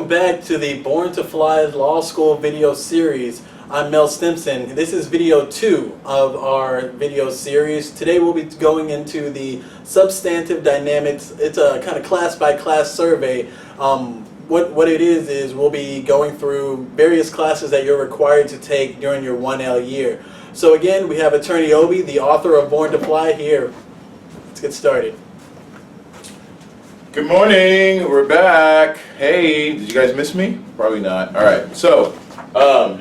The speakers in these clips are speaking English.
welcome back to the Born to Fly Law School video series. I'm Mel Stimson. This is video 2 of our video series. Today we'll be going into the substantive dynamics. It's a kind of class-by-class survey. What it is we'll be going through various classes that you're required to take during your 1L year. So again, we have Attorney Obi, the author of Born to Fly, here. Let's get started. Good morning, we're back. Hey, did you guys miss me? Probably not. All right, so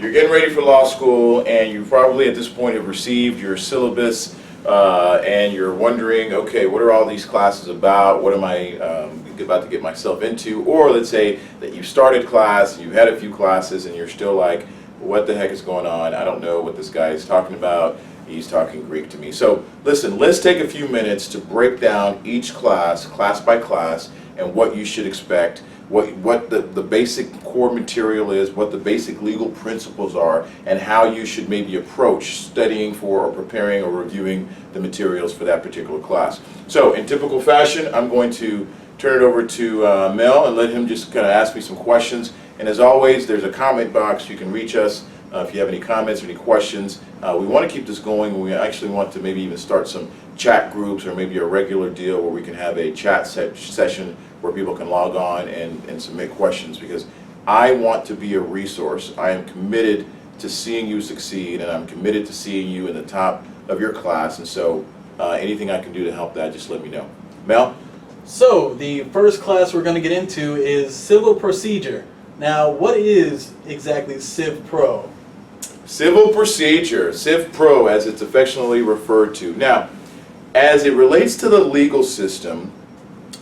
you're getting ready for law school, and you probably at this point have received your syllabus, and you're wondering, okay, what are all these classes about? What am I about to get myself into? Or let's say that you started class, you've had a few classes, and you're still like, what the heck is going on? I don't know what this guy is talking about. He's talking Greek to me. So listen, let's take a few minutes to break down each class by class, and what you should expect, what the basic core material is, what the basic legal principles are, and how you should maybe approach studying for or preparing or reviewing the materials for that particular class. So in typical fashion, I'm going to turn it over to Mel and let him just kind of ask me some questions. And as always, there's a comment box. You can reach us if you have any comments or any questions. We want to keep this going. We actually want to maybe even start some chat groups, or maybe a regular deal where we can have a chat session where people can log on and submit questions, because I want to be a resource. I am committed to seeing you succeed, and I'm committed to seeing you in the top of your class. And so anything I can do to help that, just let me know. Mel? So the first class we're going to get into is Civil Procedure. Now, what is exactly Civ Pro? Civil procedure, Civ Pro as it's affectionately referred to. Now, as it relates to the legal system,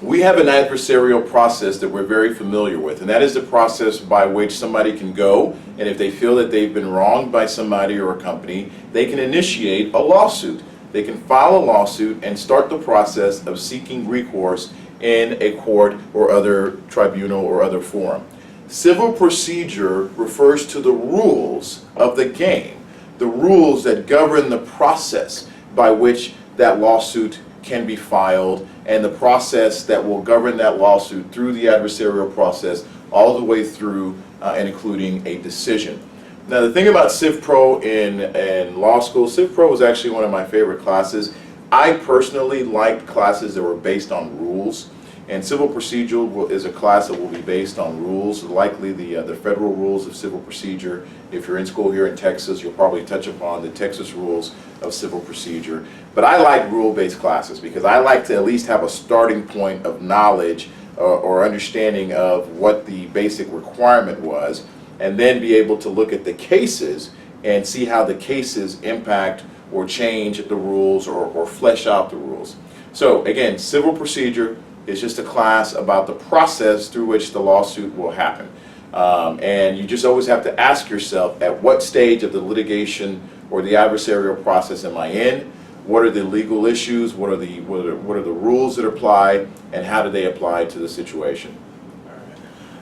we have an adversarial process that we're very familiar with, and that is the process by which somebody can go, and if they feel that they've been wronged by somebody or a company, they can initiate a lawsuit. They can file a lawsuit and start the process of seeking recourse in a court or other tribunal or other forum. Civil procedure refers to the rules of the game, the rules that govern the process by which that lawsuit can be filed, and the process that will govern that lawsuit through the adversarial process all the way through and including a decision. Now, the thing about Civ Pro in law school, Civ Pro was actually one of my favorite classes. I personally liked classes that were based on rules. And Civil Procedure is a class that will be based on rules, likely the federal rules of civil procedure. If you're in school here in Texas, you'll probably touch upon the Texas rules of civil procedure. But I like rule-based classes because I like to at least have a starting point of knowledge or understanding of what the basic requirement was, and then be able to look at the cases and see how the cases impact or change the rules or flesh out the rules. So again, Civil Procedure is just a class about the process through which the lawsuit will happen. And you just always have to ask yourself, at what stage of the litigation or the adversarial process am I in? What are the legal issues? What are the rules that apply? And how do they apply to the situation?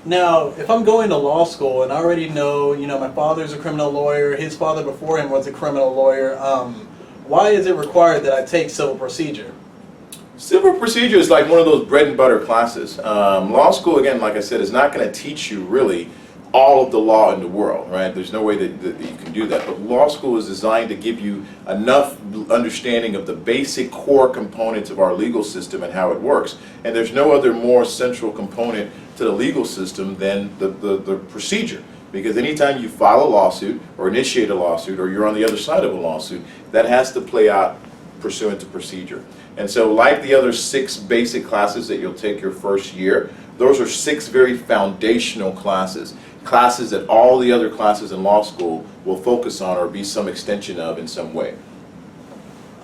Now, if I'm going to law school and I already know, my father's a criminal lawyer, his father before him was a criminal lawyer, why is it required that I take Civil Procedure? Civil procedure is like one of those bread and butter classes. Law school, again, like I said, is not going to teach you really all of the law in the world, right? There's no way that you can do that. But law school is designed to give you enough understanding of the basic core components of our legal system and how it works. And there's no other more central component to the legal system than the procedure. Because anytime you file a lawsuit or initiate a lawsuit, or you're on the other side of a lawsuit, that has to play out pursuant to procedure. And so, like the other 6 basic classes that you'll take your first year, those are 6 very foundational classes that all the other classes in law school will focus on or be some extension of in some way.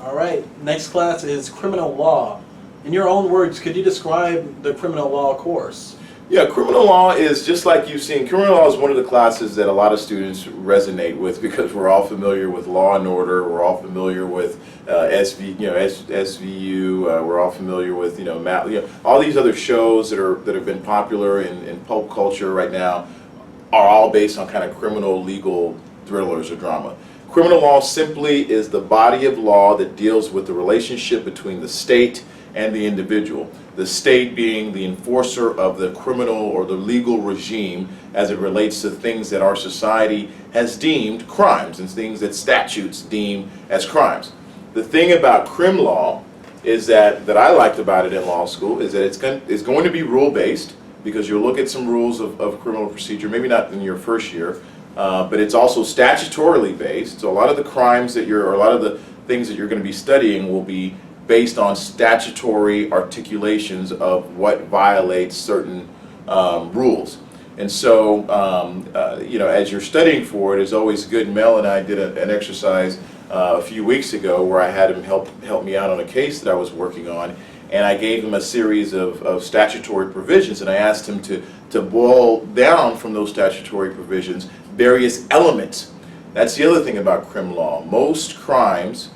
All right, next class is Criminal Law. In your own words, could you describe the criminal law course? Yeah, criminal law is just like you've seen. Criminal law is one of the classes that a lot of students resonate with because we're all familiar with Law and Order. We're all familiar with SVU. We're all familiar with all these other shows that have been popular in pulp culture right now are all based on kind of criminal legal thrillers or drama. Criminal law simply is the body of law that deals with the relationship between the state and the individual. The state being the enforcer of the criminal or the legal regime as it relates to things that our society has deemed crimes and things that statutes deem as crimes. The thing about crim law is that I liked about it in law school is that it's going to be rule-based, because you'll look at some rules of criminal procedure, maybe not in your first year, but it's also statutorily based. So a lot of the crimes that or a lot of the things that you're going to be studying will be based on statutory articulations of what violates certain rules. And so, as you're studying for it, it's always good. Mel and I did an exercise a few weeks ago where I had him help me out on a case that I was working on, and I gave him a series of statutory provisions, and I asked him to boil down from those statutory provisions various elements. That's the other thing about crim law. Most crimes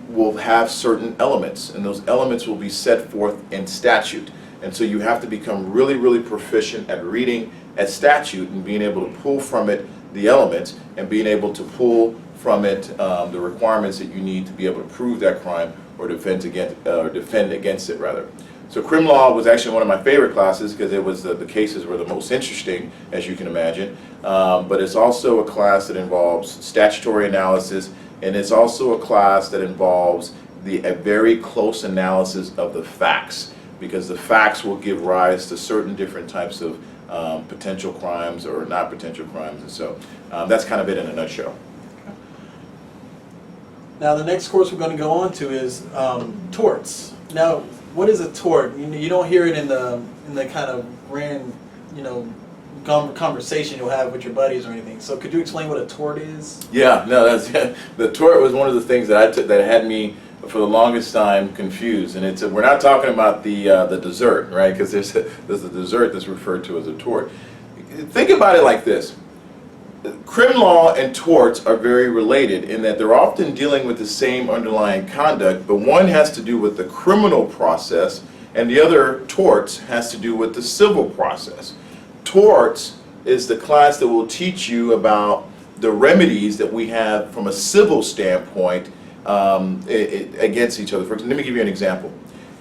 will have certain elements, and those elements will be set forth in statute. And so you have to become really, really proficient at reading at statute and being able to pull from it the elements and being able to pull from it the requirements that you need to be able to prove that crime or defend against it rather. So crim law was actually one of my favorite classes because it was the cases were the most interesting, as you can imagine. But it's also a class that involves statutory analysis, and it's also a class that involves a very close analysis of the facts, because the facts will give rise to certain different types of potential crimes or not potential crimes. And so that's kind of it in a nutshell. Now the next course we're going to go on to is torts. Now, what is a tort? You don't hear it in the kind of grand, conversation you'll have with your buddies or anything. So could you explain what a tort is? Yeah, no, the tort was one of the things that that had me for the longest time confused. And we're not talking about the dessert, right? Because there's a dessert that's referred to as a tort. Think about it like this. Crim law and torts are very related in that they're often dealing with the same underlying conduct, but one has to do with the criminal process and the other, torts, has to do with the civil process. Torts is the class that will teach you about the remedies that we have from a civil standpoint against each other. Let me give you an example.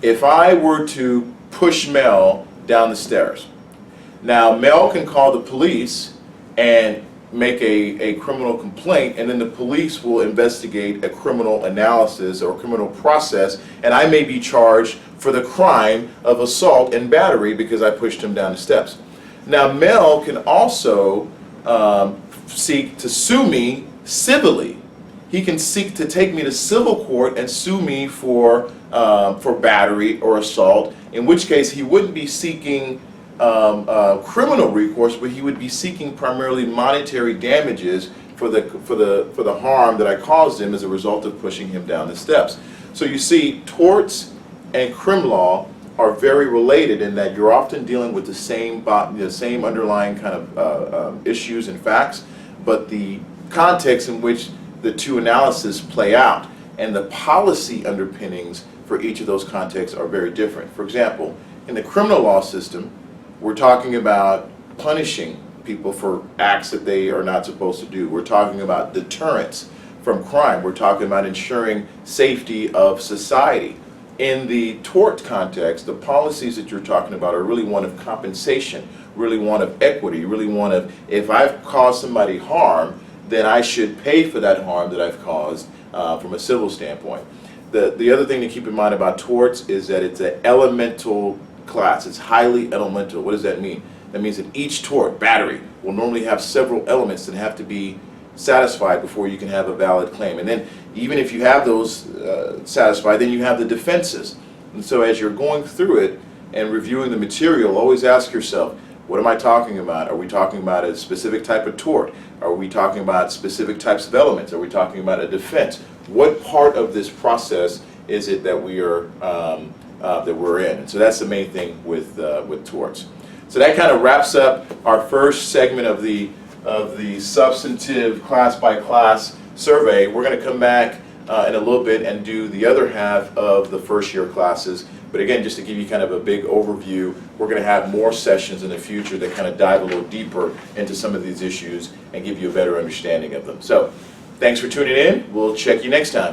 If I were to push Mel down the stairs, now Mel can call the police and make a criminal complaint, and then the police will investigate a criminal analysis or criminal process, and I may be charged for the crime of assault and battery because I pushed him down the steps. Now Mel can also seek to sue me civilly. He can seek to take me to civil court and sue me for battery or assault, in which case he wouldn't be seeking criminal recourse, but he would be seeking primarily monetary damages for the harm that I caused him as a result of pushing him down the steps. So you see, torts and crim law are very related in that you're often dealing with the same underlying kind of issues and facts, but the context in which the two analyses play out and the policy underpinnings for each of those contexts are very different. For example, in the criminal law system, we're talking about punishing people for acts that they are not supposed to do. We're talking about deterrence from crime. We're talking about ensuring safety of society. In the tort context, the policies that you're talking about are really one of compensation, really one of equity, really one of, if I've caused somebody harm, then I should pay for that harm that I've caused from a civil standpoint. The other thing to keep in mind about torts is that it's an elemental class. It's highly elemental. What does that mean? That means that each tort, battery, will normally have several elements that have to be satisfied before you can have a valid claim. And then even if you have those satisfied, then you have the defenses. And so as you're going through it and reviewing the material, always ask yourself, what am I talking about? Are we talking about a specific type of tort? Are we talking about specific types of elements? Are we talking about a defense? What part of this process is it that we are that we're in? And so that's the main thing with torts. So that kind of wraps up our first segment of the substantive class by class survey. We're going to come back in a little bit and do the other half of the first year classes. But again, just to give you kind of a big overview, we're going to have more sessions in the future that kind of dive a little deeper into some of these issues and give you a better understanding of them. So thanks for tuning in. We'll check you next time.